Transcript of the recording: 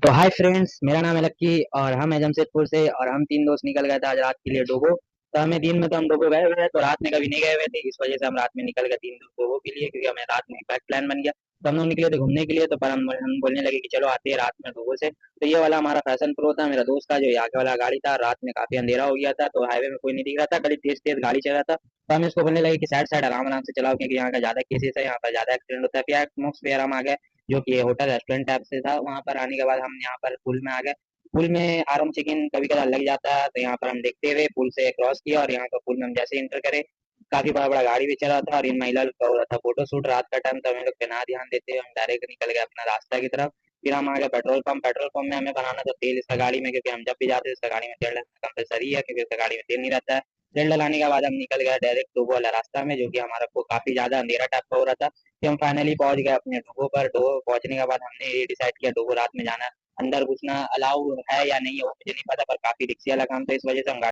तो hi friends, मेरा नाम है लक्की और हम है जमशेदपुर से। और हम तीन दोस्त निकल गए थे आज रात के लिए डोबो। तो हमें दिन में तो हम डोबो गए हुए हैं, तो रात में कभी नहीं गए हुए थे। इस वजह से हम रात में निकल गए तीन दोस्त डोबो के लिए, क्योंकि हमें रात में बैक प्लान बन गया। तो हम लोग निकले थे घूमने के लिए, तो पर हम बोलने लगे कि चलो आते हैं रात में डोबो से। तो ये वाला हमारा फैशन प्रो था, मेरा दोस्त का, जो ये आगे वाला गाड़ी था। रात में काफी अंधेरा हो गया था, तो हाईवे में कोई नहीं दिख रहा था, खाली तेज तेज गाड़ी चल रहा था। तो हम इसको बोलने लगे कि साइड साइड आराम आराम से चलाओ, क्योंकि यहाँ का ज्यादा केसेस है, यहाँ पर ज्यादा एक्सीडेंट होता है। फिर एटमोस्फेयर हम आ गए, जो कि होटल रेस्टोरेंट टाइप से था। वहां पर आने के बाद हम यहाँ पर पुल में आ गए। पुल में आराम चिकन कभी कभार लग जाता है, तो यहाँ पर हम देखते हुए पुल से क्रॉस किया, और यहाँ पर पुल में हम जैसे एंटर करे, काफी बड़ा बड़ा गाड़ी भी चला था, और इन महिला लोग का हो रहा था फोटो शूट। रात का टाइम, तो हम लोग पे ना ध्यान देते हुए हम डायरेक्ट निकल गए अपना रास्ता की तरफ। फिर हम आ गए पेट्रोल पंप में हमें बनाना था तेल इसका गाड़ी में, क्योंकि हम जब भी जाते हैं इसका गाड़ी में तेल डलना कंपलसरी है, क्योंकि इसका गाड़ी में तेल नहीं रहता है। तेल डलाने के बाद हम निकल गए डायरेक्ट डोबो वाला रास्ता में, जो कि हमारा को काफी ज्यादा अंधेरा टाइप का हो रहा था। फिर हम फाइनली पहुंच गए अपने डोबो पर। डोबो पहुंचने के बाद हमने ये डिसाइड किया डोबो रात में जाना, अंदर घुसना अलाउ है या नहीं है वो मुझे नहीं पता, पर काफी रिक्सी वाला काम था, इस वजह से हम